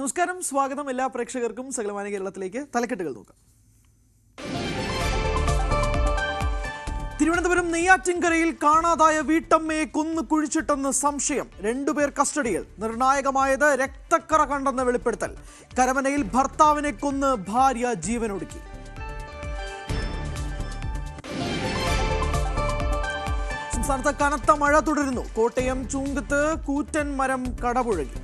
നമസ്കാരം, സ്വാഗതം എല്ലാ പ്രേക്ഷകർക്കും സകലമാന കേരളത്തിലേക്ക്. തലക്കെട്ടുകൾ നോക്കാം. തിരുവനന്തപുരം നെയ്യാറ്റിൻകരയിൽ കാണാതായ വീട്ടമ്മയെ കൊന്നു കുഴിച്ചിട്ടെന്ന് സംശയം. 2 പേർ കസ്റ്റഡിയിൽ. നിർണായകമായത് രക്തക്കറ കണ്ടെന്ന വെളിപ്പെടുത്തൽ. കരമനയിൽ ഭർത്താവിനെ കൊന്ന് ഭാര്യ ജീവനൊടുക്കി. സംസ്ഥാനത്ത് കനത്ത മഴ തുടരുന്നു. കോട്ടയം ചൂങ്കത്ത് കൂറ്റൻ മരം കടപുഴകി.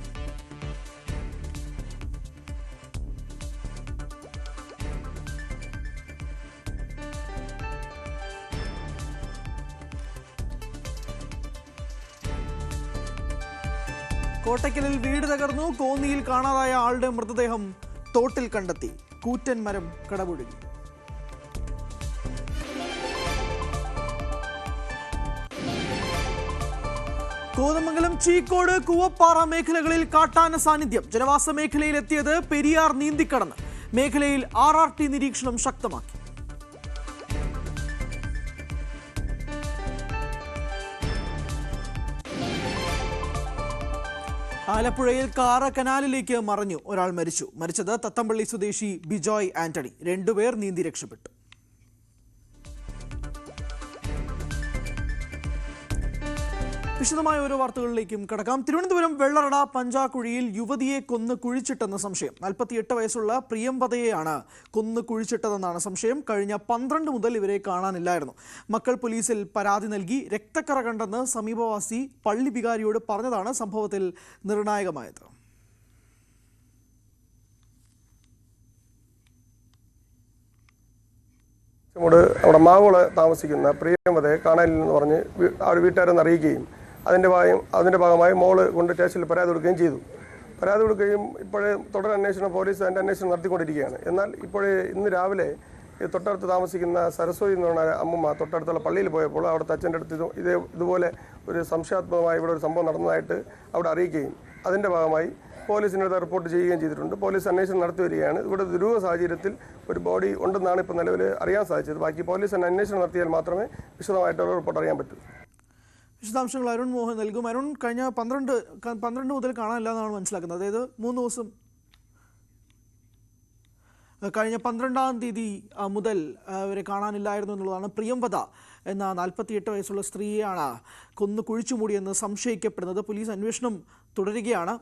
കോട്ടയ്ക്കലിൽ വീട് തകർന്നു. കോന്നിയിൽ കാണാതായ ആളുടെ മൃതദേഹം തോട്ടിൽ കണ്ടെത്തി. കൂറ്റൻ മരം കടപുഴകി. കോതമംഗലം ചീക്കോട് കൂവപ്പാറ മേഖലകളിൽ കാട്ടാന സാന്നിധ്യം. ജനവാസ മേഖലയിലെത്തിയത് പെരിയാർ നീന്തിക്കടന്ന്. മേഖലയിൽ RRT നിരീക്ഷണം ശക്തമാക്കി. ആലപ്പുഴയിൽ കാറ് കനാലിലേക്ക് മറിഞ്ഞു. ഒരാൾ മരിച്ചു. മരിച്ചത് തത്തമ്പള്ളി സ്വദേശി ബിജോയ് ആന്റണി. 2 പേർ നീന്തി രക്ഷപ്പെട്ടു. വിശദമായ ഓരോ വാർത്തകളിലേക്കും കടക്കാം. തിരുവനന്തപുരം വെള്ളറട പഞ്ചാക്കുഴിയിൽ യുവതിയെ കൊന്ന് കുഴിച്ചിട്ടെന്ന് സംശയം. 48 വയസ്സുള്ള പ്രിയംവദയെയാണ് കൊന്ന് കുഴിച്ചിട്ടതെന്നാണ് സംശയം. കഴിഞ്ഞ 12 മുതൽ ഇവരെ കാണാനില്ലായിരുന്നു. മക്കൾ പോലീസിൽ പരാതി നൽകി. രക്തക്കറ കണ്ടെന്ന് സമീപവാസി പള്ളി വികാരിയോട് പറഞ്ഞതാണ് സംഭവത്തിൽ നിർണായകമായത്. അവിടെ മാവോള് താമസിക്കുന്ന പ്രിയംവദയെ കാണാനില്ലെന്ന് പറഞ്ഞ് അവർ വീട്ടുകാരെന്ന് അറിയിക്കുകയും അതിൻ്റെ ഭാഗമായി മോള് കൊണ്ട് സ്റ്റേഷനിൽ പരാതി കൊടുക്കുകയും ചെയ്തു. പരാതി കൊടുക്കുകയും ഇപ്പോഴേ തുടരന്വേഷണം പോലീസ് അതിൻ്റെ അന്വേഷണം നടത്തിക്കൊണ്ടിരിക്കുകയാണ്. എന്നാൽ ഇന്ന് രാവിലെ തൊട്ടടുത്ത് താമസിക്കുന്ന സരസ്വതി എന്ന് പറഞ്ഞ അമ്മമ്മ തൊട്ടടുത്തുള്ള പള്ളിയിൽ പോയപ്പോൾ അവിടുത്തെ അച്ഛൻ്റെ അടുത്ത് ഇതുപോലെ ഒരു സംശയാത്മകമായി ഇവിടെ ഒരു സംഭവം നടന്നതായിട്ട് അവിടെ അറിയിക്കുകയും അതിൻ്റെ ഭാഗമായി പോലീസിനടുത്ത് റിപ്പോർട്ട് ചെയ്യുകയും ചെയ്തിട്ടുണ്ട്. പോലീസ് അന്വേഷണം നടത്തി വരികയാണ്. ഇവിടെ ദുരൂഹ സാഹചര്യത്തിൽ ഒരു ബോഡി ഉണ്ടെന്നാണ് ഇപ്പോൾ നിലവിൽ അറിയാൻ സാധിച്ചത്. ബാക്കി പോലീസ് അന്വേഷണം നടത്തിയാൽ മാത്രമേ വിശദമായിട്ടുള്ള റിപ്പോർട്ട് അറിയാൻ പറ്റൂ. വിശദാംശങ്ങൾ അരുൺ മോഹൻ നൽകും. അരുൺ, കഴിഞ്ഞ 12 മുതൽ കാണാനില്ല എന്നാണ് മനസ്സിലാക്കുന്നത്. അതായത് 3 ദിവസം കഴിഞ്ഞ 12-ാം തീയതി മുതൽ ഇവരെ കാണാനില്ലായിരുന്നു എന്നുള്ളതാണ്. പ്രിയംവദ എന്ന 48 വയസ്സുള്ള സ്ത്രീയാണ് കൊന്നു കുഴിച്ചുമൂടിയെന്ന് സംശയിക്കപ്പെടുന്നത്. പോലീസ് അന്വേഷണം തുടരുകയാണ്.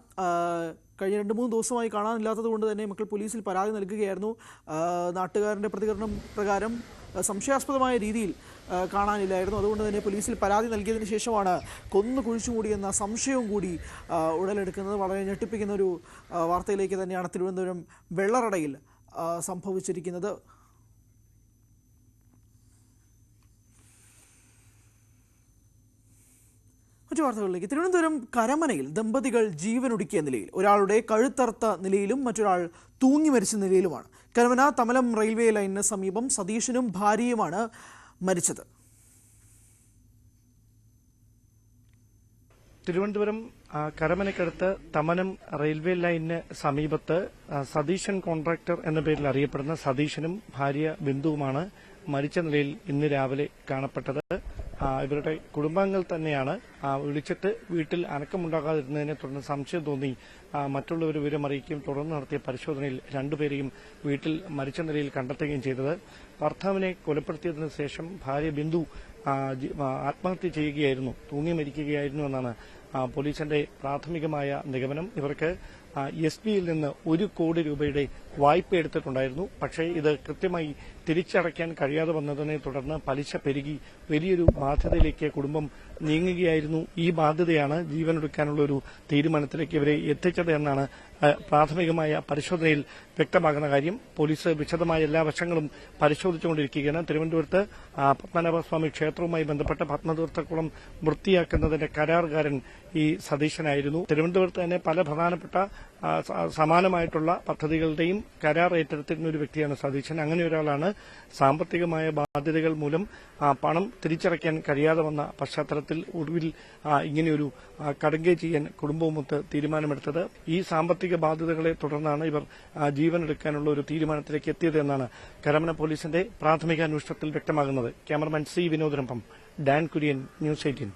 കഴിഞ്ഞ 2-3 ദിവസമായി കാണാനില്ലാത്തത് കൊണ്ട് തന്നെ മക്കൾ പോലീസിൽ പരാതി നൽകുകയായിരുന്നു. നാട്ടുകാരൻ്റെ പ്രതികരണം പ്രകാരം സംശയാസ്പദമായ രീതിയിൽ കാണാനില്ലായിരുന്നു. അതുകൊണ്ട് തന്നെ പോലീസിൽ പരാതി നൽകിയതിന് ശേഷമാണ് കൊന്നു കുഴിച്ചുമൂടിയെന്ന സംശയവും കൂടി ഉടലെടുക്കുന്നത്. വളരെ ഞെട്ടിപ്പിക്കുന്ന ഒരു വാർത്തയിലേക്ക് തന്നെയാണ് തിരുവനന്തപുരം വെള്ളറടയിൽ സംഭവിച്ചിരിക്കുന്നത്. മറ്റു വാർത്തകളിലേക്ക്. തിരുവനന്തപുരം കരമനയിൽ ദമ്പതികൾ ജീവനൊടുക്കിയ നിലയിൽ. ഒരാളുടെ കഴുത്തറുത്ത നിലയിലും മറ്റൊരാൾ തൂങ്ങി മരിച്ച നിലയിലുമാണ്. കരമന തമലം റെയിൽവേ ലൈനിന് സമീപം സതീശനും ഭാര്യയുമാണ് മരിച്ചത്. തിരുവനന്തപുരം കരമനക്കടുത്ത് തമനം റെയിൽവേ ലൈനിന് സമീപത്ത് സതീശൻ കോൺട്രാക്ടർ എന്ന പേരിൽ അറിയപ്പെടുന്ന സതീശനും ഭാര്യ ബിന്ദുവുമാണ് മരിച്ച നിലയിൽ ഇന്ന് രാവിലെ കാണപ്പെട്ടത്. ഇവരുടെ കുടുംബാംഗങ്ങൾ തന്നെയാണ് വിളിച്ചിട്ട് വീട്ടിൽ അനക്കമുണ്ടാകാതിരുന്നതിനെ തുടർന്ന് സംശയം തോന്നി മറ്റുള്ളവർ വിവരം അറിയിക്കുകയും തുടർന്ന് നടത്തിയ പരിശോധനയിൽ 2 പേരെയും വീട്ടിൽ മരിച്ച നിലയിൽ കണ്ടെത്തുകയും ചെയ്തത്. ഭർത്താവിനെ കൊലപ്പെടുത്തിയതിനു ശേഷം ഭാര്യ ബിന്ദു ആത്മഹത്യ ചെയ്യുകയായിരുന്നു, തൂങ്ങി മരിക്കുകയായിരുന്നു എന്നാണ് പോലീസിന്റെ പ്രാഥമികമായ നിഗമനം. ഇവർക്ക് SBയിൽ നിന്ന് 1 കോടി രൂപയുടെ വായ്പ എടുത്തിട്ടുണ്ടായിരുന്നു. പക്ഷേ ഇത് കൃത്യമായി തിരിച്ചടയ്ക്കാൻ കഴിയാതെ വന്നതിനെ തുടർന്ന് പലിശ പെരുകി വലിയൊരു ബാധ്യതയിലേക്ക് കുടുംബം നീങ്ങുകയായിരുന്നു. ഈ ബാധ്യതയാണ് ജീവനൊടുക്കാനുള്ള ഒരു തീരുമാനത്തിലേക്ക് ഇവരെ എത്തിച്ചത് എന്നാണ് പ്രാഥമികമായ പരിശോധനയിൽ വ്യക്തമാകുന്ന കാര്യം. പോലീസ് വിശദമായ എല്ലാ വശങ്ങളും പരിശോധിച്ചുകൊണ്ടിരിക്കുകയാണ്. തിരുവനന്തപുരത്ത് പത്മനാഭസ്വാമി ക്ഷേത്രവുമായി ബന്ധപ്പെട്ട പത്മതീർത്ഥക്കുളം വൃത്തിയാക്കുന്നതിന്റെ കരാറുകാരൻ ഈ സതീശനായിരുന്നു. തിരുവനന്തപുരത്ത് തന്നെ പല പ്രധാനപ്പെട്ട സമാനമായിട്ടുള്ള പദ്ധതികളുടെയും കരാർ ഏറ്റെടുത്തിരുന്ന ഒരു വ്യക്തിയാണ് സതീശൻ. അങ്ങനെ ഒരാളാണ് സാമ്പത്തികമായ ബാധ്യതകൾ മൂലം പണം തിരിച്ചടയ്ക്കാൻ കഴിയാതെ വന്ന പശ്ചാത്തലത്തിൽ ഒടുവിൽ ഇങ്ങനെയൊരു കടുങ്കൈ ചെയ്യാൻ കുടുംബവുമൊത്ത് തീരുമാനമെടുത്തത്. ഈ സാമ്പത്തിക ബാധ്യതകളെ തുടർന്നാണ് ഇവർ ജീവനെടുക്കാനുള്ള ഒരു തീരുമാനത്തിലേക്ക് എത്തിയത് എന്നാണ് കരമന പോലീസിന്റെ പ്രാഥമിക അന്വേഷണത്തിൽ വ്യക്തമാകുന്നത്. ക്യാമറമാൻ C വിനോദിനൊപ്പം ഡാൻ കുര്യൻ, ന്യൂസ് 18.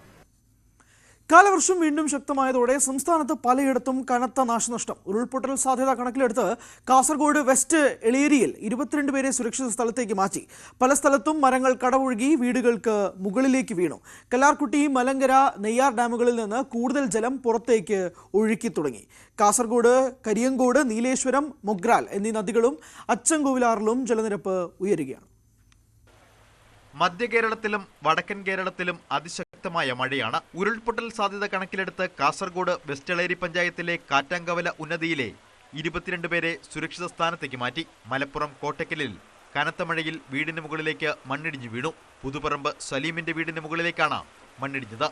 കാലവർഷം വീണ്ടും ശക്തമായതോടെ സംസ്ഥാനത്ത് പലയിടത്തും കനത്ത നാശനഷ്ടം. ഉരുൾപൊട്ടൽ സാധ്യത കണക്കിലെടുത്ത് കാസർഗോഡ് വെസ്റ്റ് എളേരിയിൽ 22 പേരെ സുരക്ഷിത സ്ഥലത്തേക്ക് മാറ്റി. പല സ്ഥലത്തും മരങ്ങൾ കടപുഴകി വീടുകൾക്ക് മുകളിലേക്ക് വീണു. കല്ലാർകുട്ടി, മലങ്കര, നെയ്യാർ ഡാമുകളിൽ നിന്ന് കൂടുതൽ ജലം പുറത്തേക്ക് ഒഴുക്കി തുടങ്ങി. കാസർഗോഡ്, കരിയങ്കോട്, നീലേശ്വരം, മൊഗ്രാൽ എന്നീ നദികളും അച്ചൻകോവിലാറിലും ജലനിരപ്പ് ഉയരുകയാണ്. മധ്യ കേരളത്തിലും വടക്കൻ കേരളത്തിലും അതിശക്തമായ മഴയാണ്. ഉരുൾപൊട്ടൽ സാധ്യത കണക്കിലെടുത്ത് കാസർഗോഡ് വെസ്റ്റ് എളേരി പഞ്ചായത്തിലെ കാറ്റാങ്കവല ഉന്നതിയിലെ 22 പേരെ സുരക്ഷിത സ്ഥാനത്തേക്ക് മാറ്റി. മലപ്പുറം കോട്ടക്കലിൽ കനത്ത മഴയിൽ വീടിന് മുകളിലേക്ക് മണ്ണിടിഞ്ഞു വീണു. പുതുപ്പറമ്പ് സലീമിന്റെ വീടിന് മുകളിലേക്കാണ് മണ്ണിടിഞ്ഞത്.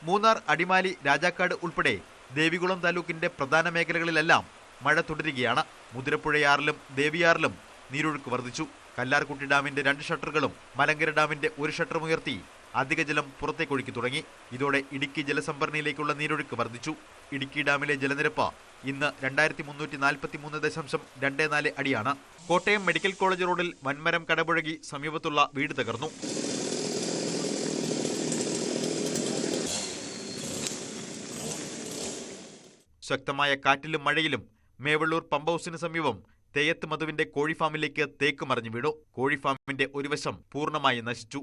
മൂന്നാർ, അടിമാലി, രാജാക്കാട് ഉൾപ്പെടെ ദേവികുളം താലൂക്കിന്റെ പ്രധാന മേഖലകളിലെല്ലാം മഴ തുടരുകയാണ്. മുതിരപ്പുഴയാറിലും ദേവിയാറിലും നീരൊഴുക്ക് വർദ്ധിച്ചു. കല്ലാർകുട്ടി ഡാമിന്റെ 2 ഷട്ടറുകളും മലങ്കര ഡാമിന്റെ 1 ഷട്ടറും ഉയർത്തി അധിക ജലം പുറത്തേക്കൊഴുക്കി തുടങ്ങി. ഇതോടെ ഇടുക്കി ജലസംഭരണിയിലേക്കുള്ള നീരൊഴുക്ക് വർദ്ധിച്ചു. ഇടുക്കി ഡാമിലെ ജലനിരപ്പ് ഇന്ന് 2343.24 അടിയാണ്. കോട്ടയം മെഡിക്കൽ കോളേജ് റോഡിൽ വൻമരം കടപുഴകി സമീപത്തുള്ള വീട് തകർന്നു. ശക്തമായ കാറ്റിലും മഴയിലും മേവള്ളൂർ പമ്പ് ഹൗസിന് സമീപം തേയത്ത് മധുവിന്റെ കോഴിഫാമിലേക്ക് തേക്ക് മറിഞ്ഞു വീണു. കോഴിഫാമിന്റെ ഒരു വശം പൂർണ്ണമായി നശിച്ചു.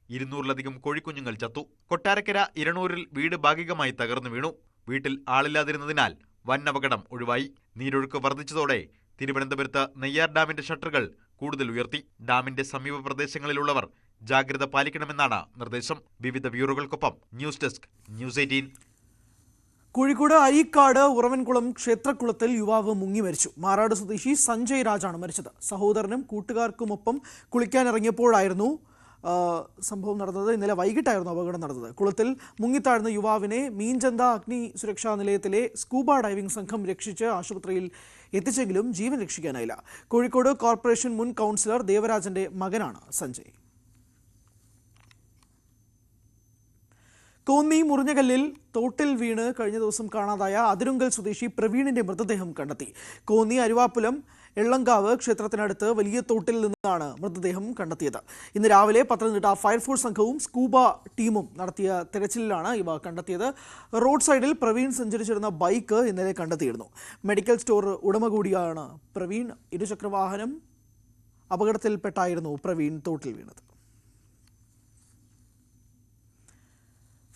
200-ലധികം കോഴിക്കുഞ്ഞുങ്ങൾ ചത്തു. കൊട്ടാരക്കര ഇരണൂരിൽ വീട് ഭാഗികമായി തകർന്നു വീണു. വീട്ടിൽ ആളില്ലാതിരുന്നതിനാൽ വൻ അപകടം ഒഴിവായി. നീരൊഴുക്ക് വർദ്ധിച്ചതോടെ തിരുവനന്തപുരത്ത് നെയ്യാർ ഡാമിന്റെ ഷട്ടറുകൾ കൂടുതൽ ഉയർത്തി. ഡാമിന്റെ സമീപ പ്രദേശങ്ങളിലുള്ളവർ ജാഗ്രത പാലിക്കണമെന്നാണ് നിർദ്ദേശം. വിവിധ ബ്യൂറോകൾക്കൊപ്പം news desk, news 18. Kozhikode Areekkad Uravankulam ക്ഷേത്രക്കുളത്തിൽ യുവാവ് മുങ്ങി മരിച്ചു. മാറാട് സ്വദേശി സഞ്ജയ് രാജാണ് മരിച്ചത്. സഹോദരനും കൂട്ടുകാർക്കുമൊപ്പം കുളിക്കാനിറങ്ങിയപ്പോഴായിരുന്നു സംഭവം നടന്നത്. ഇന്നലെ വൈകിട്ടായിരുന്നു അപകടം നടന്നത്. കുളത്തിൽ മുങ്ങിത്താഴ്ന്ന യുവാവിനെ മീൻചന്ത അഗ്നി സുരക്ഷാ നിലയത്തിലെ സ്കൂബ ഡൈവിംഗ് സംഘം രക്ഷിച്ച് ആശുപത്രിയിൽ എത്തിച്ചെങ്കിലും ജീവൻ രക്ഷിക്കാനായില്ല. കോഴിക്കോട് കോർപ്പറേഷൻ മുൻ കൗൺസിലർ ദേവരാജന്റെ മകനാണ് സഞ്ജയ്. കോന്നി മുറിഞ്ഞകല്ലിൽ തോട്ടിൽ വീണ് കഴിഞ്ഞ ദിവസം കാണാതായ അതിരുങ്കൽ സ്വദേശി പ്രവീണിന്റെ മൃതദേഹം കണ്ടെത്തി. കോന്നി അരുവാപ്പുലം എള്ളങ്കാവ് ക്ഷേത്രത്തിനടുത്ത് വലിയ തോട്ടിൽ നിന്നാണ് മൃതദേഹം കണ്ടെത്തിയത്. ഇന്ന് രാവിലെ പത്തനംതിട്ട ഫയർഫോഴ്സ് സംഘവും സ്കൂബ ടീമും നടത്തിയ തെരച്ചിലിലാണ് ഇവ കണ്ടെത്തിയത്. റോഡ് സൈഡിൽ പ്രവീൺ സഞ്ചരിച്ചിരുന്ന ബൈക്ക് ഇന്നലെ കണ്ടെത്തിയിരുന്നു. മെഡിക്കൽ സ്റ്റോർ ഉടമ കൂടിയാണ് പ്രവീൺ. ഇരുചക്രവാഹനം അപകടത്തിൽപ്പെട്ടായിരുന്നു പ്രവീൺ തോട്ടിൽ വീണത്.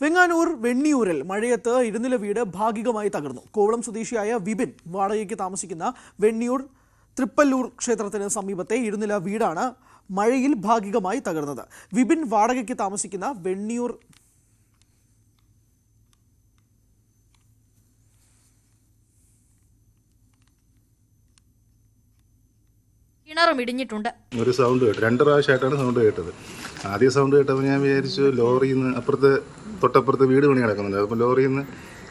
വെങ്ങാനൂർ വെണ്ണിയൂരിൽ മഴയത്ത് ഇരുനില വീട് ഭാഗികമായി തകർന്നു. കോവളം സ്വദേശിയായ വിപിൻ വാടകയ്ക്ക് താമസിക്കുന്ന വെണ്ണിയൂർ തൃപ്പല്ലൂർ ക്ഷേത്രത്തിന് സമീപത്തെ ഇരുനില വീടാണ് മഴയിൽ ഭാഗികമായി തകർന്നത്. വിപിൻ വാടകയ്ക്ക് താമസിക്കുന്ന വെണ്ണിയൂർ കിണറും ഇടിഞ്ഞിട്ടുണ്ട്. ഒരു സൗണ്ട് കേട്ടു. 2 പ്രാവശ്യമായിട്ടാണ് സൗണ്ട് കേട്ടത്. ആദ്യ സൗണ്ട് കേട്ടപ്പോൾ ഞാൻ വിചാരിച്ചു ലോറിയിൽ നിന്ന് തൊട്ടപ്പുറത്ത് വീട് പണി കിടക്കുന്നുണ്ട്. അപ്പോൾ ലോറിയിൽ നിന്ന്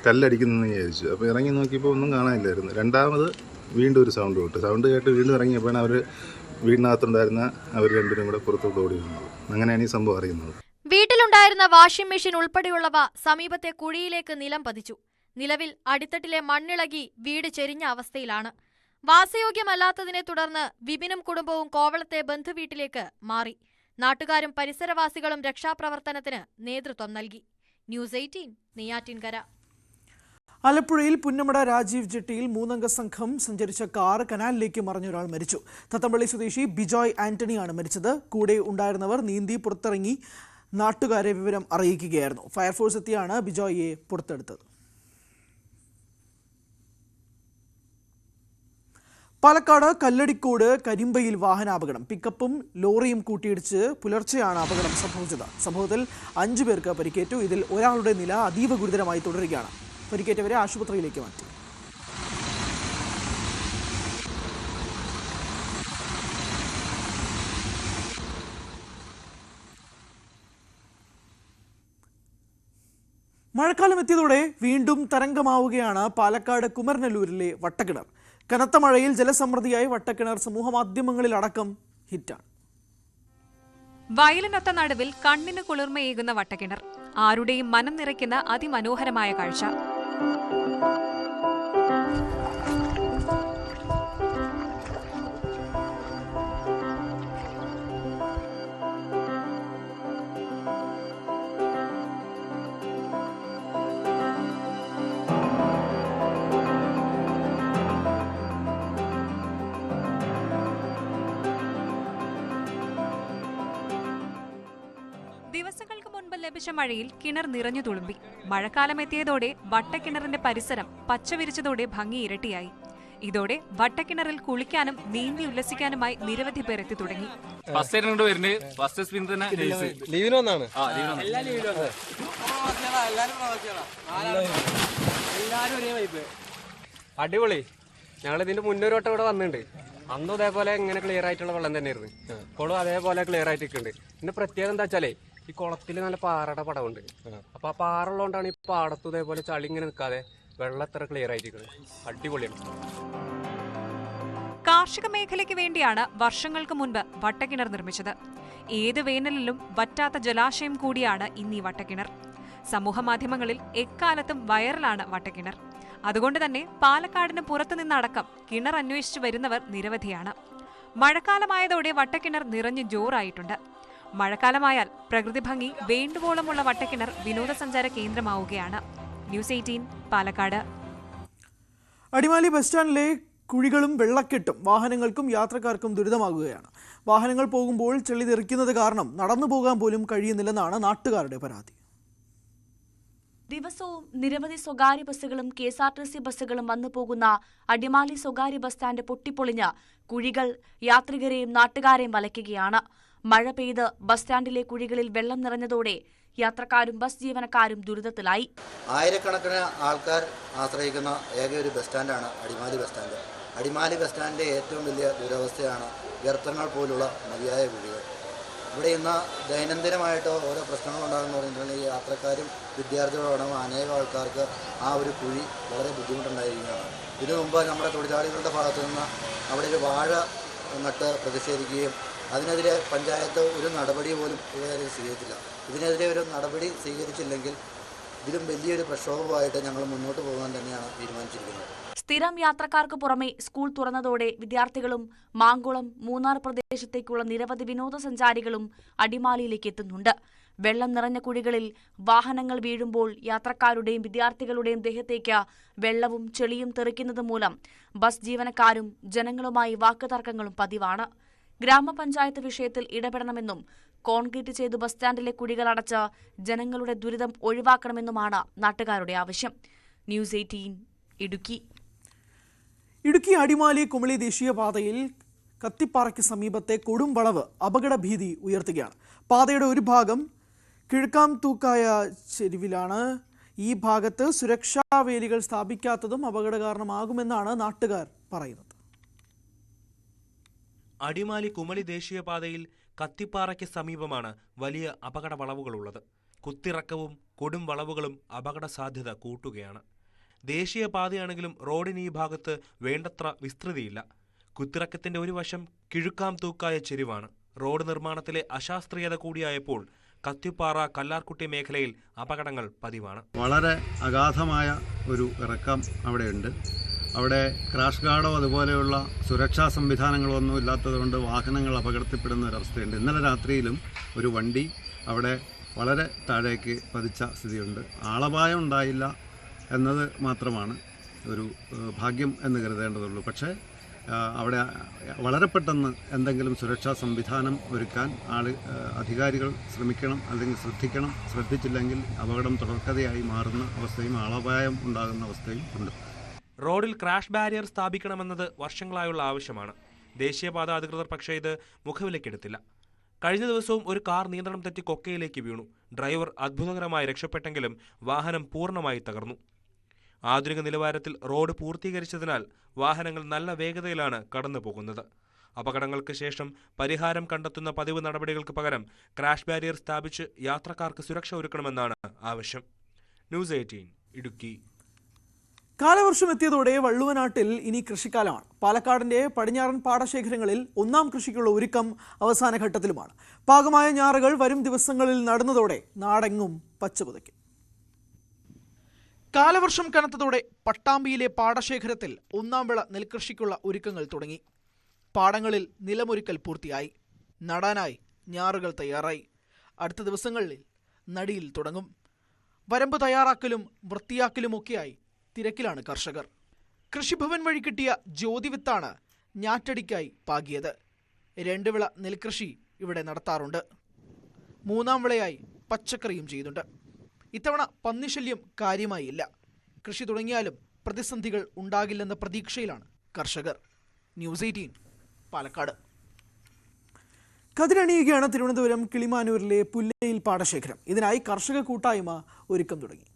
കല്ലടിക്കുന്നതെന്ന് വിചാരിച്ചു. അപ്പോൾ ഇറങ്ങി നോക്കിയപ്പോൾ ഒന്നും കാണാനില്ലായിരുന്നു. രണ്ടാമത് വീണ്ടും ഒരു സൗണ്ട് കേട്ടു. സൗണ്ട് കേട്ട് വീണ്ടും ഇറങ്ങിയപ്പോഴാണ് അവർ വീടിനകത്തുണ്ടായിരുന്ന അവർ രണ്ടുപേരും കൂടെ പുറത്തോട്ട് ഓടി വന്നത്. അങ്ങനെയാണ് ഈ സംഭവം അറിയുന്നത്. വീട്ടിലുണ്ടായിരുന്ന വാഷിംഗ് മെഷീൻ ഉൾപ്പെടെയുള്ളവ സമീപത്തെ കുഴിയിലേക്ക് നിലം പതിച്ചു. നിലവിൽ അടിത്തട്ടിലെ മണ്ണിളകി വീട് ചെരിഞ്ഞ അവസ്ഥയിലാണ്. വാസയോഗ്യമല്ലാത്തതിനെ തുടർന്ന് വിപിനും കുടുംബവും കോവളത്തെ ബന്ധുവീട്ടിലേക്ക് മാറി. നാട്ടുകാരും പരിസരവാസികളും രക്ഷാപ്രവർത്തനത്തിന് നേതൃത്വം നൽകി. ന്യൂസ് 18 നെയ്യാറ്റിൻകര. ആലപ്പുഴയിൽ പുന്നമട രാജീവ് ജെട്ടിയിൽ 3-അംഗ സംഘം സഞ്ചരിച്ച കാർ കനാലിലേക്ക് മറിഞ്ഞൊരാൾ മരിച്ചു. തത്തമ്പള്ളി സ്വദേശി ബിജോയ് ആന്റണിയാണ് മരിച്ചത്. കൂടെ ഉണ്ടായിരുന്നവർ നീന്തി പുറത്തിറങ്ങി നാട്ടുകാരെ വിവരം അറിയിക്കുകയായിരുന്നു. ഫയർഫോഴ്സ് എത്തിയാണ് ബിജോയെ പുറത്തെടുത്തത്. പാലക്കാട് കല്ലടിക്കോട് കരിമ്പയിൽ വാഹനാപകടം. പിക്കപ്പും ലോറിയും കൂട്ടിയിടിച്ച് പുലർച്ചെയാണ് അപകടം സംഭവിച്ചത്. സംഭവത്തിൽ 5 പേർക്ക് പരിക്കേറ്റു. ഇതിൽ ഒരാളുടെ നില അതീവ ഗുരുതരമായി തുടരുകയാണ്. പരിക്കേറ്റവരെ ആശുപത്രിയിലേക്ക് മാറ്റി. മഴക്കാലം എത്തിയതോടെ വീണ്ടും തരംഗമാവുകയാണ് പാലക്കാട് കുമരനെല്ലൂരിലെ വട്ടക്കിണർ. കനത്ത മഴയിൽ ജലസമൃദ്ധിയായി വട്ടക്കിണർ സമൂഹമാധ്യമങ്ങളിലടക്കം ഹിറ്റാണ്. വയലിനൊത്ത നടുവിൽ കണ്ണിന് കുളിർമയേകുന്ന വട്ടക്കിണർ, ആരുടെയും മനം നിറയ്ക്കുന്ന അതിമനോഹരമായ കാഴ്ച. ലഭിച്ച മഴയിൽ കിണർ നിറഞ്ഞു തുളുമ്പി. മഴക്കാലം എത്തിയതോടെ വട്ടക്കിണറിന്റെ പരിസരം പച്ചവിരിച്ചതോടെ ഭംഗി ഇരട്ടിയായി. ഇതോടെ വട്ടക്കിണറിൽ കുളിക്കാനും നീന്തി ഉല്ലസിക്കാനുമായി നിരവധി പേർ എത്തി തുടങ്ങി. അടിപൊളി. ഞങ്ങൾ ഇതിന്റെ മുന്നൊരു വട്ടം ഇവിടെ വന്നിട്ടുണ്ട്. അന്നും അതേപോലെ ഇങ്ങനെ ക്ലിയർ ആയിട്ടുള്ള വെള്ളം തന്നെയായിരുന്നു. ഇപ്പോഴും അതേപോലെ ക്ലിയർ ആയിട്ട് നിൽക്കുന്നുണ്ട്. ഇതിന്റെ പ്രത്യേകത എന്താ വെച്ചാലേ ഈ കുളത്തിൽ നല്ല പാറയുടെ പടവുണ്ട്. അപ്പൊ ആ പാറ ഉള്ളതുകൊണ്ടാണ് ഈ പാടത്തും ഇതേപോലെ ചളി ഇങ്ങനെ നിൽക്കാതെ വെള്ളം എത്ര ക്ലിയർ ആയിരിക്കുന്നത്. അടിപൊളിയാണ്. കാർഷിക മേഖലയ്ക്ക് വേണ്ടിയാണ് വർഷങ്ങൾക്ക് മുൻപ് വട്ടക്കിണർ നിർമ്മിച്ചത്. ഏത് വേനലിലും വറ്റാത്ത ജലാശയം കൂടിയാണ് ഇന്നീ വട്ടക്കിണർ. സമൂഹ മാധ്യമങ്ങളിൽ എക്കാലത്തും വൈറലാണ് വട്ടക്കിണർ. അതുകൊണ്ട് തന്നെ പാലക്കാടിന് പുറത്തുനിന്നടക്കം കിണർ അന്വേഷിച്ചു വരുന്നവർ നിരവധിയാണ്. മഴക്കാലമായതോടെ വട്ടക്കിണർ നിറഞ്ഞു ജോറായിട്ടുണ്ട്. മഴക്കാലമായാൽ പ്രകൃതി ഭംഗി വേണ്ടുവോളമുള്ള വട്ടക്കിണർ വിനോദസഞ്ചാര കേന്ദ്രമാവുകയാണ്. ന്യൂസ് 18 പാലക്കാട്. അടിമാലി ബസ് സ്റ്റാൻഡിലെ കുഴികളും വെള്ളക്കെട്ടും വാഹനങ്ങൾക്കും യാത്രക്കാർക്കും ദുരിതമാകുകയാണ്. വാഹനങ്ങൾ പോകുമ്പോൾ ചെളി തെറിക്കുന്നത് കാരണം നടന്നു പോകാൻ പോലും കഴിയുന്നില്ലെന്നാണ് നാട്ടുകാരുടെ പരാതി. ദിവസവും നിരവധി സ്വകാര്യ ബസ്സുകളും KSRTC ബസ്സുകളും വന്നു പോകുന്ന അടിമാലി സ്വകാര്യ ബസ് സ്റ്റാൻഡ് പൊട്ടിപ്പൊളിഞ്ഞ് കുഴികൾ യാത്രികരെയും നാട്ടുകാരെയും വലയ്ക്കുകയാണ്. മഴ പെയ്ത് ബസ് സ്റ്റാൻഡിലെ കുഴികളിൽ വെള്ളം നിറഞ്ഞതോടെ യാത്രക്കാരും ബസ് ജീവനക്കാരും ദുരിതത്തിലായി. ആയിരക്കണക്കിന് ആൾക്കാർ ആശ്രയിക്കുന്ന ഏക ഒരു ബസ് സ്റ്റാൻഡാണ് Adimali bus stand. Adimali bus സ്റ്റാൻഡിൻ്റെ ഏറ്റവും വലിയ ദുരവസ്ഥയാണ് ഗർത്തങ്ങൾ പോലുള്ള മതിയായ കുഴികൾ. ഇവിടെ ഇന്ന് ദൈനംദിനമായിട്ട് ഓരോ പ്രശ്നങ്ങളുണ്ടാകുന്ന പറഞ്ഞിട്ടുണ്ടെങ്കിൽ യാത്രക്കാരും വിദ്യാർത്ഥികളോടും അനേകം ആൾക്കാർക്ക് ആ ഒരു കുഴി വളരെ ബുദ്ധിമുട്ടുണ്ടായിരിക്കുകയാണ്. ഇതിനു മുമ്പ് നമ്മുടെ തൊഴിലാളികളുടെ ഭാഗത്തു നിന്ന് അവിടെ ഒരു വാഴ നട്ട് പ്രതിഷേധിക്കുകയും അതിനെതിരെ പഞ്ചായത്ത് ഒരു നടപടി പോലും ഇതുവരെ സ്വീകരിച്ചില്ല. ഇതിനെതിരെ ഒരു നടപടി സ്വീകരിച്ചില്ലെങ്കിൽ ഇതിലും വലിയൊരു പ്രക്ഷോഭമായിട്ട് ഞങ്ങൾ മുന്നോട്ട് പോകാൻ തന്നെയാണ് തീരുമാനിച്ചിരിക്കുന്നത്. സ്ഥിരം യാത്രക്കാർക്ക് പുറമെ സ്കൂൾ തുറന്നതോടെ വിദ്യാർത്ഥികളും മാങ്കുളം, മൂന്നാർ പ്രദേശത്തേക്കുള്ള നിരവധി വിനോദസഞ്ചാരികളും അടിമാലിയിലേക്ക് എത്തുന്നുണ്ട്. വെള്ളം നിറഞ്ഞ കുഴികളിൽ വാഹനങ്ങൾ വീഴുമ്പോൾ യാത്രക്കാരുടെയും വിദ്യാർത്ഥികളുടെയും ദേഹത്തേക്ക് വെള്ളവും ചെളിയും തെറിക്കുന്നത് മൂലം ബസ് ജീവനക്കാരും ജനങ്ങളുമായി വാക്കുതർക്കങ്ങളും പതിവാണ്. ഗ്രാമപഞ്ചായത്ത് വിഷയത്തിൽ ഇടപെടണമെന്നും കോൺക്രീറ്റ് ചെയ്ത് ബസ് സ്റ്റാൻഡിലെ കുഴികൾ അടച്ച് ജനങ്ങളുടെ ദുരിതം ഒഴിവാക്കണമെന്നുമാണ് നാട്ടുകാരുടെ ആവശ്യം. ന്യൂസ് 18 ഇടുക്കി. ഇടുക്കി അടിമാലി കുമളി ദേശീയപാതയിൽ കത്തിപ്പാറയ്ക്ക് സമീപത്തെ കൊടുംവളവ് അപകടഭീതി ഉയർത്തുകയാണ്. പാതയുടെ ഒരു ഭാഗം കിഴക്കാംതൂക്കായ ചെരുവിലാണ്. ഈ ഭാഗത്ത് സുരക്ഷാ വേലികൾ സ്ഥാപിക്കാത്തതും അപകട കാരണമാകുമെന്നാണ് നാട്ടുകാർ പറയുന്നത്. അടിമാലി കുമളി ദേശീയപാതയിൽ കത്തിപ്പാറയ്ക്ക് സമീപമാണ് വലിയ അപകട വളവുകളുള്ളത്. കുത്തിറക്കവും കൊടും വളവുകളും അപകട സാധ്യത കൂട്ടുകയാണ്. ദേശീയപാതയാണെങ്കിലും റോഡിന് ഈ ഭാഗത്ത് വേണ്ടത്ര വിസ്തൃതിയില്ല. കുത്തിറക്കത്തിന്റെ ഒരു വശം കിഴുക്കാംതൂക്കായ ചെരുവാണ്. റോഡ് നിർമ്മാണത്തിലെ അശാസ്ത്രീയത കൂടിയായപ്പോൾ കത്തിപ്പാറ കല്ലാർകുട്ടി മേഖലയിൽ അപകടങ്ങൾ പതിവാണ്. വളരെ അഗാധമായ ഒരു ഇറക്കം അവിടെയുണ്ട്. അവിടെ ക്രാഷ് ഗാർഡോ അതുപോലെയുള്ള സുരക്ഷാ സംവിധാനങ്ങളോ ഒന്നും ഇല്ലാത്തതുകൊണ്ട് വാഹനങ്ങൾ അപകടത്തിൽപ്പെടുന്ന ഒരവസ്ഥയുണ്ട്. ഇന്നലെ രാത്രിയിലും ഒരു വണ്ടി അവിടെ വളരെ താഴേക്ക് പതിച്ച സ്ഥിതിയുണ്ട്. ആളപായം ഉണ്ടായില്ല എന്നത് മാത്രമാണ് ഒരു ഭാഗ്യം എന്ന് കരുതേണ്ടതുള്ളൂ. പക്ഷേ അവിടെ വളരെ പെട്ടെന്ന് എന്തെങ്കിലും സുരക്ഷാ സംവിധാനം ഒരുക്കാൻ അധികാരികൾ ശ്രമിക്കണം, അല്ലെങ്കിൽ ശ്രദ്ധിക്കണം. ശ്രദ്ധിച്ചില്ലെങ്കിൽ അപകടം തുടർക്കഥയായി മാറുന്ന അവസ്ഥയും ആളപായം ഉണ്ടാകുന്ന അവസ്ഥയും ഉണ്ട്. റോഡിൽ ക്രാഷ് ബാരിയർ സ്ഥാപിക്കണമെന്നത് വർഷങ്ങളായുള്ള ആവശ്യമാണ്. ദേശീയപാത അധികൃതർ പക്ഷേ ഇത് മുഖവിലക്കെടുത്തില്ല. കഴിഞ്ഞ ദിവസവും ഒരു കാർ നിയന്ത്രണം തെറ്റി കൊക്കയിലേക്ക് വീണു. ഡ്രൈവർ അത്ഭുതകരമായി രക്ഷപ്പെട്ടെങ്കിലും വാഹനം പൂർണ്ണമായി തകർന്നു. ആധുനിക നിലവാരത്തിൽ റോഡ് പൂർത്തീകരിച്ചതിനാൽ വാഹനങ്ങൾ നല്ല വേഗതയിലാണ് കടന്നു പോകുന്നത്. അപകടങ്ങൾക്ക് ശേഷം പരിഹാരം കണ്ടെത്തുന്ന പതിവ് നടപടികൾക്ക് പകരം ക്രാഷ് ബാരിയർ സ്ഥാപിച്ച് യാത്രക്കാർക്ക് സുരക്ഷ ഒരുക്കണമെന്നാണ് ആവശ്യം. ന്യൂസ് 18 ഇടുക്കി. കാലവർഷം എത്തിയതോടെ വള്ളുവനാട്ടിൽ ഇനി കൃഷിക്കാലമാണ്. പാലക്കാടിന്റെ പടിഞ്ഞാറൻ പാടശേഖരങ്ങളിൽ ഒന്നാം കൃഷിക്കുള്ള ഒരുക്കം അവസാന ഘട്ടത്തിലുമാണ്. പാകമായ ഞാറുകൾ വരും ദിവസങ്ങളിൽ നടുന്നതോടെ നാടെങ്ങും പച്ചപുതയ്ക്കും. കാലവർഷം കനത്തതോടെ പട്ടാമ്പിയിലെ പാടശേഖരത്തിൽ ഒന്നാം വിള നെൽകൃഷിക്കുള്ള ഒരുക്കങ്ങൾ തുടങ്ങി. പാടങ്ങളിൽ നിലമൊരുക്കൽ പൂർത്തിയായി. നടാനായി ഞാറുകൾ തയ്യാറായി. അടുത്ത ദിവസങ്ങളിൽ നടിയിൽ തുടങ്ങും. വരമ്പ് തയ്യാറാക്കലും വൃത്തിയാക്കലുമൊക്കെയായി തിരക്കിലാണ് കർഷകർ. കൃഷിഭവൻ വഴി കിട്ടിയ ജ്യോതിവിത്താണ് ഞാറ്റടിക്കായി പാകിയത്. 2 വിള നെൽകൃഷി ഇവിടെ നടത്താറുണ്ട്. മൂന്നാം വിളയായി പച്ചക്കറിയും ചെയ്യുന്നുണ്ട്. ഇത്തവണ പന്നിശല്യം കാര്യമായില്ല. കൃഷി തുടങ്ങിയാലും പ്രതിസന്ധികൾ ഉണ്ടാകില്ലെന്ന പ്രതീക്ഷയിലാണ് കർഷകർ. ന്യൂസ് 18 പാലക്കാട്. കതിരണിയുകയാണ് തിരുവനന്തപുരം കിളിമാനൂരിലെ പുല്ലയിൽ പാടശേഖരം. ഇതിനായി കർഷക കൂട്ടായ്മ ഒരുക്കം തുടങ്ങി.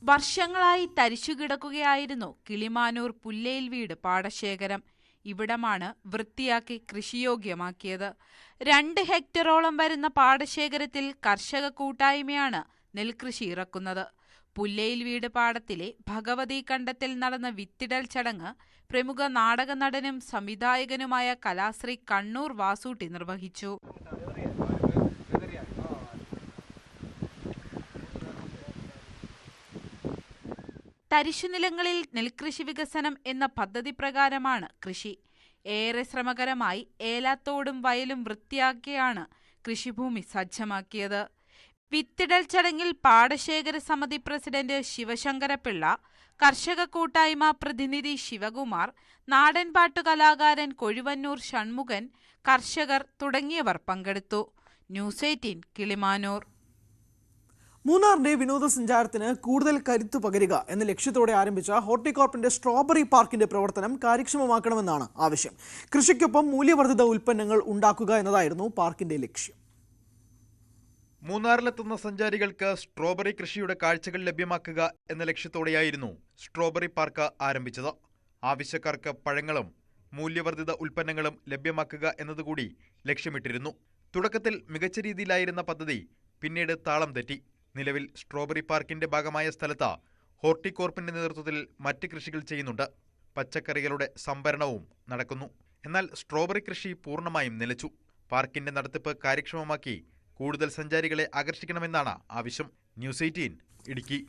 വർഷങ്ങളായി തരിശുകിടക്കുകയായിരുന്നു കിളിമാനൂർ പുല്ലയിൽ വീട് പാടശേഖരം. ഇവിടമാണ് വൃത്തിയാക്കി കൃഷിയോഗ്യമാക്കിയത്. 2 ഹെക്ടറോളം വരുന്ന പാടശേഖരത്തിൽ കർഷക കൂട്ടായ്മയാണ് നെൽകൃഷി ഇറക്കുന്നത്. പുല്ലയിൽ വീട് പാടത്തിലെ ഭഗവതി കണ്ടത്തിൽ നടന്ന വിത്തിടൽ ചടങ്ങ് പ്രമുഖ നാടക നടനും സംവിധായകനുമായ കലാശ്രീ കണ്ണൂർ വാസൂട്ടി നിർവഹിച്ചു. തരിശുനിലങ്ങളിൽ നെൽകൃഷി വികസനം എന്ന പദ്ധതി പ്രകാരമാണ് കൃഷി. ഏറെ ശ്രമകരമായി ഏലാത്തോടും വയലും വൃത്തിയാക്കിയാണ് കൃഷിഭൂമി സജ്ജമാക്കിയത്. വിത്തിടൽ ചടങ്ങിൽ പാടശേഖര സമിതി പ്രസിഡന്റ് ശിവശങ്കരപിള്ള, കർഷക കൂട്ടായ്മ പ്രതിനിധി ശിവകുമാർ, നാടൻപാട്ടു കലാകാരൻ കൊഴുവന്നൂർ ഷൺമുഖൻ, കർഷകർ തുടങ്ങിയവർ പങ്കെടുത്തു. ന്യൂസ് 18 കിളിമാനൂർ. മൂന്നാറിന്റെ വിനോദസഞ്ചാരത്തിന് കൂടുതൽ കരുത്തു പകരുക എന്ന ലക്ഷ്യത്തോടെ ആരംഭിച്ച ഹോർട്ടികോർപ്പിന്റെ സ്ട്രോബെറി പാർക്കിന്റെ പ്രവർത്തനം കാര്യക്ഷമമാക്കണമെന്നാണ് ആവശ്യം. കൃഷിക്കൊപ്പം മൂല്യവർദ്ധിത ഉൽപ്പന്നങ്ങൾ ഉണ്ടാക്കുക എന്നതായിരുന്നു പാർക്കിന്റെ ലക്ഷ്യം. മൂന്നാറിലെത്തുന്ന സഞ്ചാരികൾക്ക് സ്ട്രോബെറി കൃഷിയുടെ കാഴ്ചകൾ ലഭ്യമാക്കുക എന്ന ലക്ഷ്യത്തോടെയായിരുന്നു സ്ട്രോബെറി പാർക്ക് ആരംഭിച്ചത്. ആവശ്യക്കാർക്ക് പഴങ്ങളും മൂല്യവർദ്ധിത ഉൽപ്പന്നങ്ങളും ലഭ്യമാക്കുക എന്നതുകൂടി ലക്ഷ്യമിട്ടിരുന്നു. തുടക്കത്തിൽ മികച്ച രീതിയിലായിരുന്ന പദ്ധതി പിന്നീട് താളം തെറ്റി. നിലവിൽ സ്ട്രോബെറി പാർക്കിന്റെ ഭാഗമായ സ്ഥലത്ത് ഹോർട്ടികോർപ്പിന്റെ നേതൃത്വത്തിൽ മറ്റ് കൃഷികൾ ചെയ്യുന്നുണ്ട്. പച്ചക്കറികളുടെ സംഭരണവും നടക്കുന്നു. എന്നാൽ സ്ട്രോബെറി കൃഷി പൂർണ്ണമായും നിലച്ചു. പാർക്കിന്റെ നടത്തിപ്പ് കാര്യക്ഷമമാക്കി കൂടുതൽ സഞ്ചാരികളെ ആകർഷിക്കണമെന്നാണ് ആവശ്യം. ന്യൂസ് 18 ഇടുക്കി.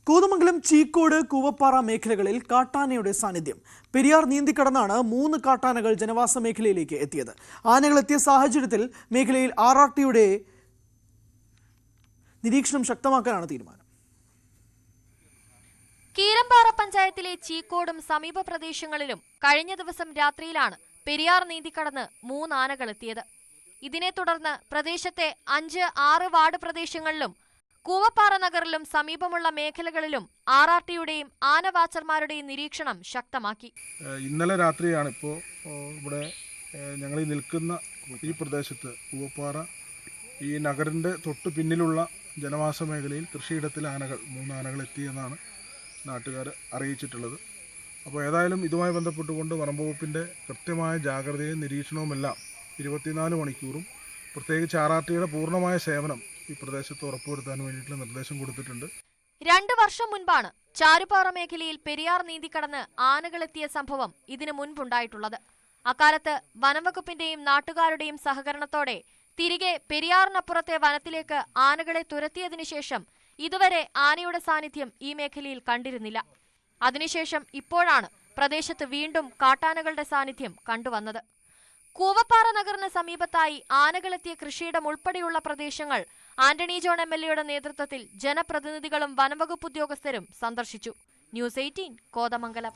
കോതമംഗലം ചീക്കോട് കൂവപ്പാറ മേഖലകളിൽ കാട്ടാനയുടെ സാന്നിധ്യം. പെരിയാർ നീന്തിക്കടന്നാണ് 3 കാട്ടാനകൾ ജനവാസ മേഖലയിലേക്ക് എത്തിയത്. ആനകളെത്തിയ സാഹചര്യത്തിൽ മേഖലയിൽ RRTയുടെ നിരീക്ഷണം ശക്തമാക്കാനാണ് തീരുമാനം. കീരമ്പാറ പഞ്ചായത്തിലെ ചീക്കോടും സമീപ പ്രദേശങ്ങളിലും കഴിഞ്ഞ ദിവസം രാത്രിയിലാണ് പെരിയാർ നീന്തിക്കടന്ന് 3 ആനകൾ എത്തിയത്. ഇതിനെ തുടർന്ന് പ്രദേശത്തെ 5-6 വാർഡ് പ്രദേശങ്ങളിലും കൂവപ്പാറ നഗറിലും സമീപമുള്ള മേഖലകളിലും RRTയുടെയും ആന വാച്ചർമാരുടെയും നിരീക്ഷണം ശക്തമാക്കി. ഇന്നലെ രാത്രിയാണ് ഇപ്പോൾ ഇവിടെ ഞങ്ങൾ നിൽക്കുന്ന ഈ പ്രദേശത്ത് കൂവപ്പാറ ഈ നഗറിൻ്റെ തൊട്ട് പിന്നിലുള്ള ജനവാസ മേഖലയിൽ കൃഷിയിടത്തിൽ 3 ആനകൾ എത്തിയെന്നാണ് നാട്ടുകാർ അറിയിച്ചിട്ടുള്ളത്. അപ്പോൾ ഏതായാലും ഇതുമായി ബന്ധപ്പെട്ടുകൊണ്ട് വനം വകുപ്പിൻ്റെ കൃത്യമായ ജാഗ്രതയും നിരീക്ഷണവുമെല്ലാം 24 മണിക്കൂറും പ്രത്യേകിച്ച് RRTയുടെ പൂർണ്ണമായ സേവനം ഈ പ്രദേശത്ത് ഉറപ്പുവരുത്താൻ വേണ്ടിയിട്ടുള്ള നിർദ്ദേശം കൊടുത്തിട്ടുണ്ട്. 2 വർഷം മുൻപാണ് ചാരുപാറ മേഖലയിൽ പെരിയാർ നീന്തിക്കടന്ന് ആനകളെത്തിയ സംഭവം ഇതിനു മുൻപുണ്ടായിട്ടുള്ളത്. അക്കാലത്ത് വനംവകുപ്പിന്റെയും നാട്ടുകാരുടെയും സഹകരണത്തോടെ തിരികെ പെരിയാറിനപ്പുറത്തെ വനത്തിലേക്ക് ആനകളെ തുരത്തിയതിനു ശേഷം ഇതുവരെ ആനയുടെ സാന്നിധ്യം ഈ മേഖലയിൽ കണ്ടിരുന്നില്ല. അതിനുശേഷം ഇപ്പോഴാണ് പ്രദേശത്ത് വീണ്ടും കാട്ടാനകളുടെ സാന്നിധ്യം കണ്ടുവന്നത്. കൂവപ്പാറ നഗറിന് സമീപത്തായി ആനകളെത്തിയ കൃഷിയിടം ഉൾപ്പെടെയുള്ള പ്രദേശങ്ങൾ ആന്റണി ജോൺ MLAയുടെ നേതൃത്വത്തിൽ ജനപ്രതിനിധികളും വനംവകുപ്പ് ഉദ്യോഗസ്ഥരും സന്ദർശിച്ചു. ന്യൂസ് 18 കോതമംഗലം.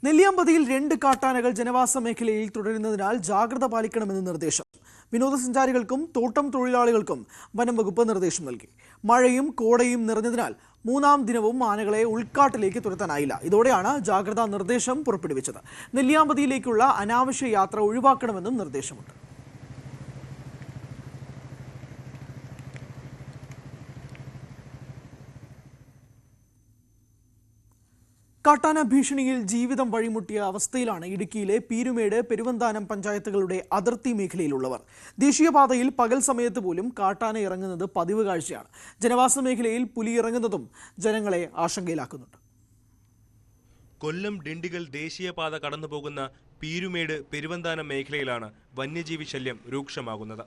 നെല്ലിയാമ്പതിയിൽ 2 കാട്ടാനകൾ ജനവാസ മേഖലയിൽ തുടരുന്നതിനാൽ ജാഗ്രത പാലിക്കണമെന്ന് നിർദ്ദേശം. വിനോദസഞ്ചാരികൾക്കും തോട്ടം തൊഴിലാളികൾക്കും വനം വകുപ്പ് നിർദ്ദേശം നൽകി. മഴയും കോടയും നിറഞ്ഞതിനാൽ 3-ാം ദിനവും ആനകളെ ഉൾക്കാട്ടിലേക്ക് തുരത്താനായില്ല. ഇതോടെയാണ് ജാഗ്രതാ നിർദ്ദേശം പുറപ്പെടുവിച്ചത്. നെല്ലിയാമ്പതിയിലേക്കുള്ള അനാവശ്യ യാത്ര ഒഴിവാക്കണമെന്നും നിർദ്ദേശമുണ്ട്. കാട്ടാന ഭീഷണിയിൽ ജീവിതം വഴിമുട്ടിയ അവസ്ഥയിലാണ് ഇടുക്കിയിലെ പീരുമേട്, പെരുവന്താനം പഞ്ചായത്തുകളുടെ അതിർത്തി മേഖലയിലുള്ളവർ. ദേശീയപാതയിൽ പകൽ സമയത്ത് പോലും കാട്ടാന ഇറങ്ങുന്നത് പതിവ് കാഴ്ചയാണ്. ജനവാസ മേഖലയിൽ പുലി ഇറങ്ങുന്നതും ജനങ്ങളെ ആശങ്കയിലാക്കുന്നുണ്ട്. കൊല്ലം ഡിണ്ടിഗൽ ദേശീയപാത കടന്നുപോകുന്ന പീരുമേട്, പെരുവന്താനം മേഖലയിലാണ് വന്യജീവി ശല്യം രൂക്ഷമാകുന്നത്.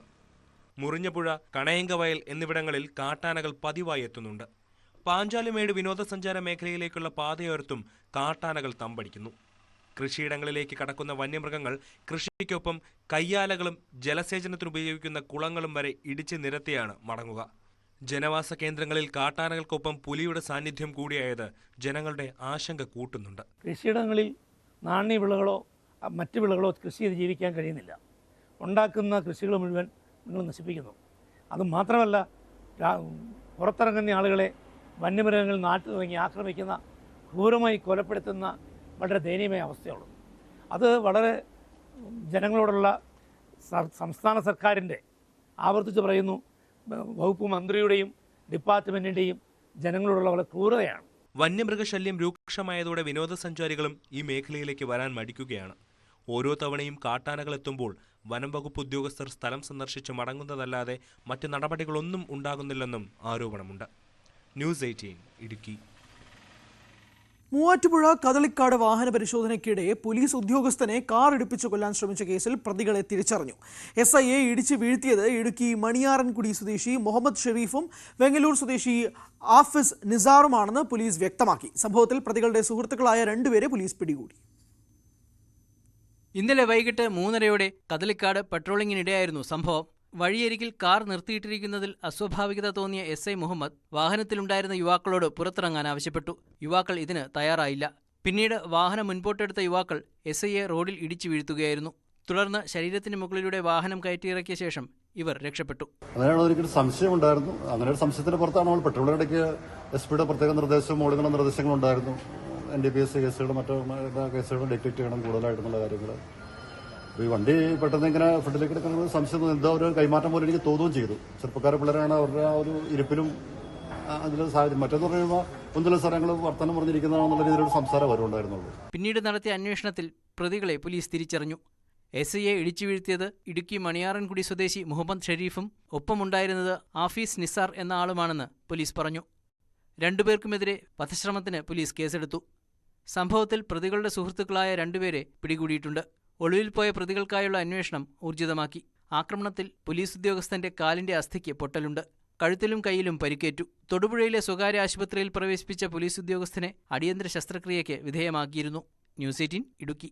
മുറിഞ്ഞപുഴ, കണയങ്കവയൽ എന്നിവിടങ്ങളിൽ കാട്ടാനകൾ പതിവായി എത്തുന്നുണ്ട്. പാഞ്ചാലിമേട് വിനോദസഞ്ചാര മേഖലയിലേക്കുള്ള പാതയോരത്തും കാട്ടാനകൾ തമ്പടിക്കുന്നു. കൃഷിയിടങ്ങളിലേക്ക് കടക്കുന്ന വന്യമൃഗങ്ങൾ കൃഷിക്കൊപ്പം കയ്യാലകളും ജലസേചനത്തിനുപയോഗിക്കുന്ന കുളങ്ങളും വരെ ഇടിച്ചു നിരത്തിയാണ് മടങ്ങുക. ജനവാസ കേന്ദ്രങ്ങളിൽ കാട്ടാനകൾക്കൊപ്പം പുലിയുടെ സാന്നിധ്യം കൂടിയായത് ജനങ്ങളുടെ ആശങ്ക കൂട്ടുന്നുണ്ട്. കൃഷിയിടങ്ങളിൽ നാണ്യവിളകളോ മറ്റു വിളകളോ കൃഷി ചെയ്ത് ജീവിക്കാൻ കഴിയുന്നില്ല. ഉണ്ടാക്കുന്ന കൃഷികൾ മുഴുവൻ നിങ്ങൾ നശിപ്പിക്കുന്നു. അതുമാത്രമല്ല, പുറത്തിറങ്ങുന്ന ആളുകളെ വന്യമൃഗങ്ങൾ നാട്ടിലിറങ്ങി ആക്രമിക്കുന്ന, ക്രൂരമായി കൊലപ്പെടുത്തുന്ന വളരെ ദയനീയമായ അവസ്ഥയുള്ളത്. അത് വളരെ ജനങ്ങളോടുള്ള സംസ്ഥാന സർക്കാരിൻ്റെ, ആവർത്തിച്ച് പറയുന്നു, വകുപ്പ് മന്ത്രിയുടെയും ഡിപ്പാർട്ട്മെൻറ്റിൻ്റെയും ജനങ്ങളോടുള്ള വളരെ ക്രൂരതയാണ്. വന്യമൃഗശല്യം രൂക്ഷമായതോടെ വിനോദസഞ്ചാരികളും ഈ മേഖലയിലേക്ക് വരാൻ മടിക്കുകയാണ്. ഓരോ തവണയും കാട്ടാനകൾ എത്തുമ്പോൾ വനം വകുപ്പ് ഉദ്യോഗസ്ഥർ സ്ഥലം സന്ദർശിച്ച് മടങ്ങുന്നതല്ലാതെ മറ്റ് നടപടികളൊന്നും ഉണ്ടാകുന്നില്ലെന്നും ആരോപണമുണ്ട്. ന്യൂസ് 18 ഇടുക്കി. മൂവാറ്റുപുഴ കദളിക്കാട് വാഹന പരിശോധനയ്ക്കിടെ പോലീസ് ഉദ്യോഗസ്ഥനെ കാർ ഇടിപ്പിച്ചു കൊല്ലാൻ ശ്രമിച്ച കേസിൽ പ്രതികളെ തിരിച്ചറിഞ്ഞു. SIയെ ഇടിച്ചു വീഴ്ത്തിയത് ഇടുക്കി മണിയാറൻകുടി സ്വദേശി മുഹമ്മദ് ഷെരീഫും വെങ്ങലൂർ സ്വദേശി ആഫിസ് നിസാറുമാണെന്ന് പോലീസ് വ്യക്തമാക്കി. സംഭവത്തിൽ പ്രതികളുടെ സുഹൃത്തുക്കളായ 2 പേരെ പോലീസ് പിടികൂടി. ഇന്നലെ വൈകിട്ട് 3:30 കദളിക്കാട് പട്രോളിംഗിനിടെയായിരുന്നു സംഭവം. വഴിയരികിൽ കാർ നിർത്തിയിട്ടിരിക്കുന്നതിൽ അസ്വാഭാവികത തോന്നിയ SI മുഹമ്മദ് വാഹനത്തിലുണ്ടായിരുന്ന യുവാക്കളോട് പുറത്തിറങ്ങാൻ ആവശ്യപ്പെട്ടു. യുവാക്കൾ ഇതിന് തയ്യാറായില്ല. പിന്നീട് വാഹനം മുൻപോട്ടെടുത്ത യുവാക്കൾ SIയെ റോഡിൽ ഇടിച്ചു വീഴ്ത്തുകയായിരുന്നു. തുടർന്ന് ശരീരത്തിന് മുകളിലൂടെ വാഹനം കയറ്റിയിറക്കിയ ശേഷം ഇവർ രക്ഷപ്പെട്ടു. അങ്ങനെയാണ് ഒരിക്കലും സംശയമുണ്ടായിരുന്നു. അങ്ങനെ ഒരു സംശയത്തിന്റെ പുറത്താണ് നമ്മൾ പെട്രോളിനിടയ്ക്ക് SPയുടെ പ്രത്യേക നിർദ്ദേശവും ഓടുന്ന നിർദ്ദേശങ്ങളുണ്ടായിരുന്നു. NDPS കേസുകൾ മറ്റു കേസുകൾ ഡിറ്റക്ട് ചെയ്യണം കൂടുതലായിട്ടുള്ള കാര്യങ്ങൾ. ഈ വണ്ടി പെട്ടെന്ന് ഇങ്ങനെ ഫ്രണ്ടിലേക്ക് എടുക്കുന്നത് സംശയം എന്തോ ഒരു കൈമാറ്റം പോലെ എനിക്ക് തോന്നുകയും ചെയ്തു. ചെറുപ്പക്കാരെ പിള്ളേരാണ്, അവരുടെ ആ ഒരു ഇരിപ്പിലും അതിൽ സാഹചര്യം. മറ്റെന്ന് പറയുമ്പോൾ ഒന്നിലും സ്ഥലങ്ങൾ വർത്തമാനം പറഞ്ഞിരിക്കുന്നതാണെന്നുള്ള രീതിയിലൊരു സംസാരം വരുന്നുണ്ടായിരുന്നുള്ളൂ. പിന്നീട് നടത്തിയ അന്വേഷണത്തിൽ പ്രതികളെ പോലീസ് തിരിച്ചറിഞ്ഞു. SIയെ ഇടിച്ചു വീഴ്ത്തിയത് ഇടുക്കി മണിയാറൻകുടി സ്വദേശി മുഹമ്മദ് ഷെരീഫും ഒപ്പമുണ്ടായിരുന്നത് ആഫീസ് നിസാർ എന്ന ആളുമാണെന്ന് പോലീസ് പറഞ്ഞു. 2 പേർക്കുമെതിരെ വധശ്രമത്തിന് പോലീസ് കേസെടുത്തു. സംഭവത്തിൽ പ്രതികളുടെ സുഹൃത്തുക്കളായ 2 പേരെ പിടികൂടിയിട്ടുണ്ട്. ഒളിവിൽ പോയ പ്രതികൾക്കായുള്ള അന്വേഷണം ഊർജിതമാക്കി. ആക്രമണത്തിൽ പോലീസ് ഉദ്യോഗസ്ഥന്റെ കാലിന്റെ അസ്ഥിക്ക് പൊട്ടലുണ്ട്. കഴുത്തിലും കൈയിലും പരിക്കേറ്റു. തൊടുപുഴയിലെ സ്വകാര്യ ആശുപത്രിയിൽ പ്രവേശിപ്പിച്ച പോലീസ് ഉദ്യോഗസ്ഥനെ അടിയന്തര ശസ്ത്രക്രിയയ്ക്ക് വിധേയമാക്കിയിരുന്നു. ന്യൂസ് 18 ഇടുക്കി.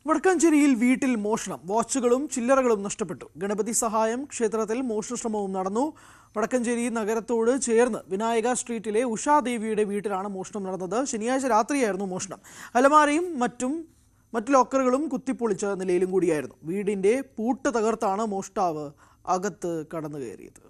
വടക്കാഞ്ചേരിയിൽ വീട്ടിൽ മോഷണം, വാച്ചുകളും ചില്ലറകളും നഷ്ടപ്പെട്ടു. ഗണപതി സഹായം ക്ഷേത്രത്തിൽ മോഷണശ്രമവും നടന്നു. വടക്കാഞ്ചേരി നഗരത്തോട് ചേർന്ന് വിനായക സ്ട്രീറ്റിലെ ഉഷാദേവിയുടെ വീട്ടിലാണ് മോഷണം നടന്നത്. ശനിയാഴ്ച രാത്രിയായിരുന്നു മോഷണം. അലമാരയും മറ്റു ലോക്കറുകളും കുത്തിപ്പൊളിച്ച നിലയിലും കൂടിയായിരുന്നു. വീടിന്റെ പൂട്ട് തകർത്താണ് മോഷ്ടാവ് അകത്ത് കടന്നു കയറിയത്.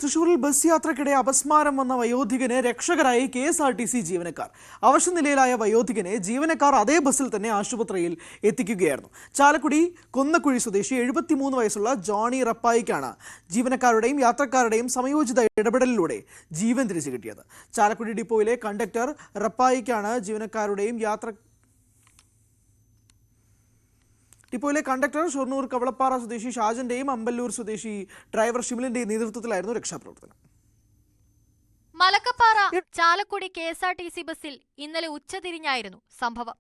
തൃശൂരിൽ ബസ് യാത്രക്കിടെ അപസ്മാരം വന്ന വയോധികന് രക്ഷകരായി KSRTC ജീവനക്കാർ. അവശനിലയിലായ വയോധികനെ ജീവനക്കാർ അതേ ബസ്സിൽ തന്നെ ആശുപത്രിയിൽ എത്തിക്കുകയായിരുന്നു. ചാലക്കുടി കൊന്നക്കുഴി സ്വദേശി 73 വയസ്സുള്ള ജോണി റപ്പായിക്കാണ് ജീവനക്കാരുടെയും യാത്രക്കാരുടെയും സമയോചിത ഇടപെടലിലൂടെ ജീവൻ തിരിച്ചു കിട്ടിയത്. ചാലക്കുടി ഡിപ്പോയിലെ കണ്ടക്ടർ റപ്പായിക്കാണ് ഡിപ്പോയിലെ കണ്ടക്ടർ ഷൊർണൂർ കവളപ്പാറ സ്വദേശി ഷാജന്റെയും അമ്പല്ലൂർ സ്വദേശി ഡ്രൈവർ ഷിമിലിന്റെയും നേതൃത്വത്തിലായിരുന്നു രക്ഷാപ്രവർത്തനം. മലക്കപ്പാറ ചാലക്കുടി KSRTC ബസ്സിൽ ഇന്നലെ ഉച്ചതിരിഞ്ഞായിരുന്നു സംഭവം.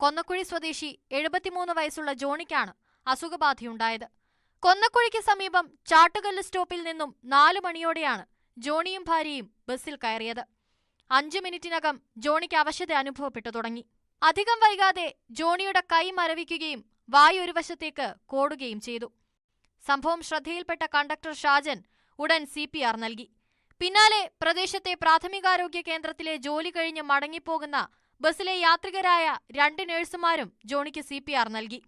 കൊന്നക്കുഴി സ്വദേശി 73 വയസ്സുള്ള ജോണിക്കാണ് അസുഖബാധയുണ്ടായത്. കൊന്നക്കുഴിക്ക് സമീപം ചാട്ടുകല്ല് സ്റ്റോപ്പിൽ നിന്നും 4 മണിയോടെയാണ് ജോണിയും ഭാര്യയും ബസ്സിൽ കയറിയത്. 5 മിനിറ്റിനകം ജോണിക്ക് അവശത അനുഭവപ്പെട്ടു തുടങ്ങി. അധികം വൈകാതെ ജോണിയുടെ കൈ മരവിക്കുകയും വായു ഒരു വശത്തേക്ക് കോടുകയും ചെയ്തു. സംഭവം ശ്രദ്ധയിൽപ്പെട്ട കണ്ടക്ടർ ഷാജൻ ഉടൻ CPR നൽകി. പിന്നാലെ പ്രദേശത്തെ പ്രാഥമികാരോഗ്യ കേന്ദ്രത്തിലെ ജോലി കഴിഞ്ഞ് മടങ്ങിപ്പോകുന്ന ബസ്സിലെ യാത്രികരായ 2 നഴ്സുമാരും ജോണിക്ക് CPR നൽകി.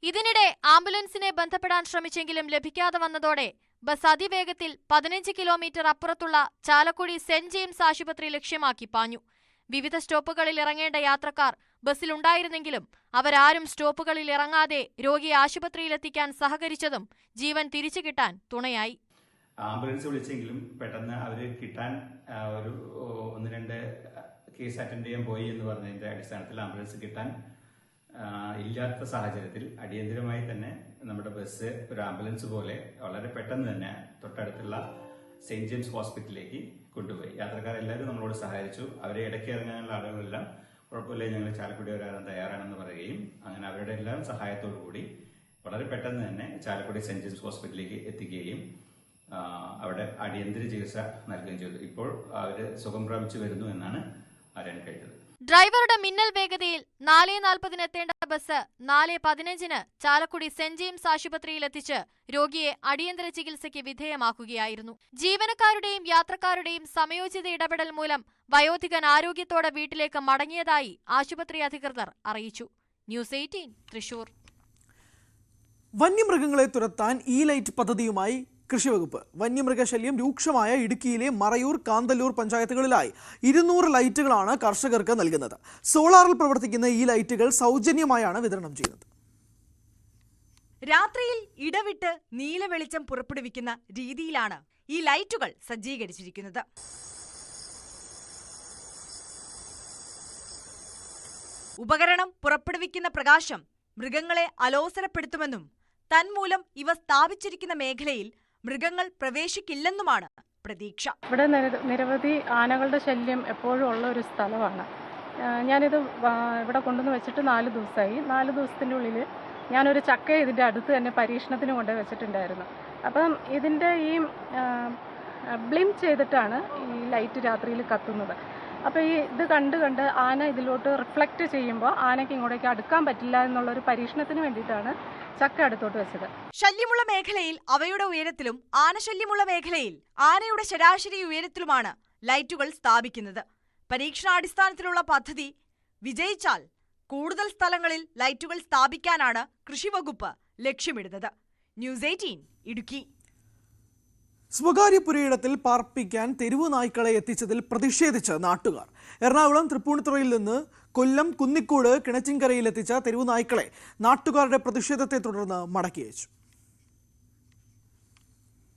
ഇതിനിടെ ആംബുലൻസിനെ ബന്ധപ്പെടാൻ ശ്രമിച്ചെങ്കിലും ലഭിക്കാതെ വന്നതോടെ ബസ് അതിവേഗത്തിൽ 15 കിലോമീറ്റർ അപ്പുറത്തുള്ള ചാലക്കുടി സെന്റ് ജെയിംസ് ആശുപത്രി ലക്ഷ്യമാക്കി പാഞ്ഞു. വിവിധ സ്റ്റോപ്പുകളിൽ ഇറങ്ങേണ്ട യാത്രക്കാർ ബസ്സിലുണ്ടായിരുന്നെങ്കിലും അവരാരും സ്റ്റോപ്പുകളിൽ ഇറങ്ങാതെ രോഗിയെ ആശുപത്രിയിലെത്തിക്കാൻ സഹകരിച്ചതും ജീവൻ തിരിച്ചു കിട്ടാൻ തുണയായി. ആംബുലൻസ് വിളിച്ചെങ്കിലും പെട്ടെന്ന് അവർ കിട്ടാൻ ഒരു 1-2 കേസ് അറ്റൻഡ് ചെയ്യാൻ പോയി എന്ന് പറഞ്ഞതിന്റെ അടിസ്ഥാനത്തിൽ ആംബുലൻസ് കിട്ടാൻ ഇല്ലാത്ത സാഹചര്യത്തിൽ അടിയന്തരമായി തന്നെ നമ്മുടെ ബസ് ഒരു ആംബുലൻസ് പോലെ വളരെ പെട്ടെന്ന് തന്നെ തൊട്ടടുത്തുള്ള സെന്റ് ജെയിംസ് ഹോസ്പിറ്റലിലേക്ക് കൊണ്ടുപോയി. യാത്രക്കാരെല്ലാവരും നമ്മളോട് സഹായിച്ചു. അവരെ ഇടയ്ക്ക് ഇറങ്ങാനുള്ള ആളുകളെല്ലാം കുഴപ്പമില്ല, ഞങ്ങൾ ചാലക്കുടി വരാൻ തയ്യാറാണെന്ന് പറയുകയും അങ്ങനെ അവരുടെ എല്ലാം സഹായത്തോടു കൂടി വളരെ പെട്ടെന്ന് തന്നെ ചാലക്കുടി സെന്റ് ജെയിംസ് ഹോസ്പിറ്റലിലേക്ക് എത്തിക്കുകയും അവിടെ അടിയന്തര ചികിത്സ നൽകുകയും ചെയ്തു. ഇപ്പോൾ അവർ സുഖം പ്രാപിച്ചു വരുന്നു എന്നാണ് അറിയാൻ കഴിഞ്ഞത്. ഡ്രൈവറുടെ മിന്നൽ വേഗതയിൽ 4:40 എത്തേണ്ട ബസ് 4:15 ചാലക്കുടി സെന്റ് ജെയിംസ് ആശുപത്രിയിൽ എത്തിച്ച് രോഗിയെ അടിയന്തര ചികിത്സയ്ക്ക് വിധേയമാക്കുകയായിരുന്നു. ജീവനക്കാരുടെയും യാത്രക്കാരുടെയും സമയോചിത ഇടപെടൽ മൂലം വയോധികൻ ആരോഗ്യത്തോടെ വീട്ടിലേക്ക് മടങ്ങിയതായി ആശുപത്രി അധികൃതർ അറിയിച്ചു. ന്യൂസ് 18 തൃശൂർ. വന്യമൃഗങ്ങളെ തുരത്താൻ ലൈറ്റ് പദ്ധതിയുമായി കൃഷിവകുപ്പ്. വന്യമൃഗശല്യം രൂക്ഷമായ ഇടുക്കിയിലെ മറയൂർ, കാന്തല്ലൂർ പഞ്ചായത്തുകളിലായി 200 ലൈറ്റുകളാണ് കർഷകർക്ക് നൽകുന്നത്. സോളാറിൽ പ്രവർത്തിക്കുന്ന ഈ ലൈറ്റുകൾ സൗജന്യമായാണ് വിതരണം ചെയ്യുന്നത്. രാത്രിയിൽ ഇടവിട്ട് നീല വെളിച്ചം പുറപ്പെടുവിക്കുന്ന രീതിയിലാണ് ഈ ലൈറ്റുകൾ സജ്ജീകരിച്ചിരിക്കുന്നത്. ഉപകരണം പുറപ്പെടുവിക്കുന്ന പ്രകാശം മൃഗങ്ങളെ അലോസരപ്പെടുത്തുമെന്നും തന്മൂലം ഇവ സ്ഥാപിച്ചിരിക്കുന്ന മേഖലയിൽ മൃഗങ്ങൾ പ്രവേശിക്കില്ലെന്നുമാണ് പ്രതീക്ഷ. ഇവിടെ നിരവധി ആനകളുടെ ശല്യം എപ്പോഴും ഉള്ള ഒരു സ്ഥലമാണ്. ഞാനിത് ഇവിടെ കൊണ്ടുവന്ന് വെച്ചിട്ട് 4 ദിവസമായി. 4 ദിവസത്തിൻ്റെ ഉള്ളിൽ ഞാനൊരു ചക്ക ഇതിൻ്റെ അടുത്ത് തന്നെ പരീക്ഷണത്തിന് കൊണ്ട് വെച്ചിട്ടുണ്ടായിരുന്നു. അപ്പം ഇതിൻ്റെ ഈ ബ്ലിം ചെയ്തിട്ടാണ് ഈ ലൈറ്റ് രാത്രിയിൽ കത്തുന്നത്. അപ്പോൾ ഇത് കണ്ട് ആന ഇതിലോട്ട് റിഫ്ലക്റ്റ് ചെയ്യുമ്പോൾ ആനയ്ക്ക് ഇങ്ങോട്ടേക്ക് അടുക്കാൻ പറ്റില്ല എന്നുള്ളൊരു പരീക്ഷണത്തിന് വേണ്ടിയിട്ടാണ് ചക്ക അടുത്തോട്ട് വെച്ചത്. ശല്യമുള്ള മേഖലയിൽ അവയുടെ ഉയരത്തിലും ആനശല്യമുള്ള മേഖലയിൽ ആനയുടെ ശരാശരി ഉയരത്തിലുമാണ് ലൈറ്റുകൾ സ്ഥാപിക്കുന്നത്. പരീക്ഷണാടിസ്ഥാനത്തിലുള്ള പദ്ധതി വിജയിച്ചാൽ കൂടുതൽ സ്ഥലങ്ങളിൽ ലൈറ്റുകൾ സ്ഥാപിക്കാനാണ് കൃഷിവകുപ്പ് ലക്ഷ്യമിടുന്നത്. ന്യൂസ് 18 ഇടുക്കി. സ്വകാര്യ പുരയിടത്തിൽ പാർപ്പിക്കാൻ തെരുവു നായ്ക്കളെ എത്തിച്ചതിൽ പ്രതിഷേധിച്ച് നാട്ടുകാർ. എറണാകുളം തൃപ്പൂണിത്തുറയിൽ നിന്ന് കൊല്ലം കുന്നിക്കോട് കിണറ്റിൻകരയിൽ എത്തിച്ച തെരുവു നായ്ക്കളെ നാട്ടുകാരുടെ പ്രതിഷേധത്തെ തുടർന്ന് മടക്കി അയച്ചു.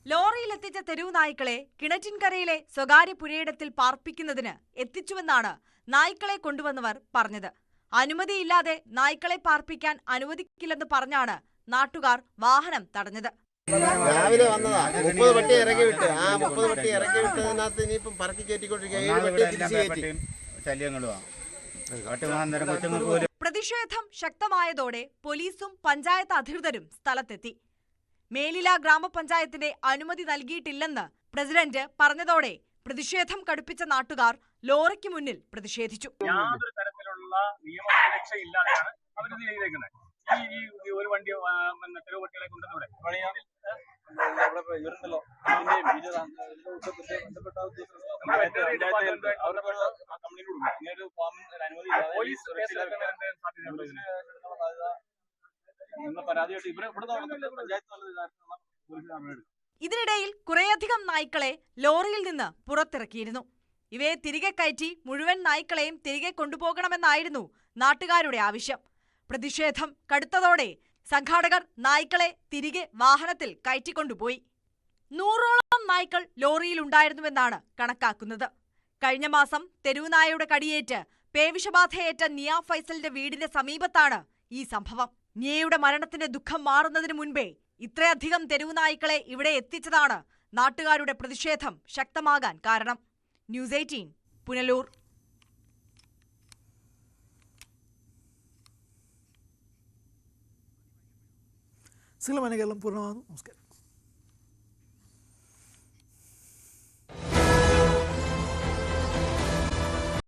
ലോറിയിലെത്തിച്ച തെരുവു നായ്ക്കളെ കിണറ്റിൻകരയിലെ സ്വകാര്യ പുരയിടത്തിൽ പാർപ്പിക്കുന്നതിന് എത്തിച്ചുവെന്നാണ് നായ്ക്കളെ കൊണ്ടുവന്നവർ പറഞ്ഞത്. അനുമതിയില്ലാതെ നായ്ക്കളെ പാർപ്പിക്കാൻ അനുവദിക്കില്ലെന്ന് പറഞ്ഞാണ് നാട്ടുകാർ വാഹനം തടഞ്ഞത്. രാവിലെ വന്നതാ. 30 പട്ടി ഇറക്കി വിട്ട്. ആ 30 പട്ടി ഇറക്കി വിട്ടതിനകത്ത് ഇനിയിപ്പം പറക്കി കയറ്റിക്കൊണ്ടിരിക്കുക. 7 പട്ടി തിരിച്ചു കയറ്റി. പ്രതിഷേധം ശക്തമായതോടെ പോലീസും പഞ്ചായത്ത് അധികൃതരും സ്ഥലത്തെത്തി. മേലില ഗ്രാമപഞ്ചായത്തിന്റെ അനുമതി നൽകിയിട്ടില്ലെന്ന് പ്രസിഡന്റ് പറഞ്ഞതോടെ പ്രതിഷേധം കടുപ്പിച്ച നാട്ടുകാർ ലോറിക്ക് മുന്നിൽ പ്രതിഷേധിച്ചു. യാതൊരു തരത്തിലുള്ള നിയമസുരക്ഷയില്ലാതെയാണ് അവരിത് ചെയ്തേക്കുന്നത്. ഈ ഒരു വണ്ടി തെരുവ് പട്ടികളെ കൊണ്ടുവന്നൂടെ ഇതിനിടയിൽ കുറേയധികം നായ്ക്കളെ ലോറിയിൽ നിന്ന് പുറത്തിറക്കിയിരുന്നു. ഇവയെ തിരികെ കയറ്റി മുഴുവൻ നായ്ക്കളെയും തിരികെ കൊണ്ടുപോകണമെന്നായിരുന്നു നാട്ടുകാരുടെ ആവശ്യം. പ്രതിഷേധം കടുത്തതോടെ സംഘാടകർ നായ്ക്കളെ തിരികെ വാഹനത്തിൽ കയറ്റിക്കൊണ്ടുപോയി. 100ഓളം നായ്ക്കൾ ലോറിയിലുണ്ടായിരുന്നുവെന്നാണ് കണക്കാക്കുന്നത്. കഴിഞ്ഞ മാസം തെരുവുനായയുടെ കടിയേറ്റ് പേവിഷബാധയേറ്റ നിയ ഫൈസലിന്റെ വീടിന്റെ സമീപത്താണ് ഈ സംഭവം. നിയയുടെ മരണത്തിന്റെ ദുഃഖം മാറുന്നതിന് മുൻപേ ഇത്രയധികം തെരുവുനായ്ക്കളെ ഇവിടെ എത്തിച്ചതാണ് നാട്ടുകാരുടെ പ്രതിഷേധം ശക്തമാകാൻ കാരണം. ന്യൂസ് 18 പുനലൂർ. കേരളം പൂർണ്ണമാകുന്നു. നമസ്കാരം.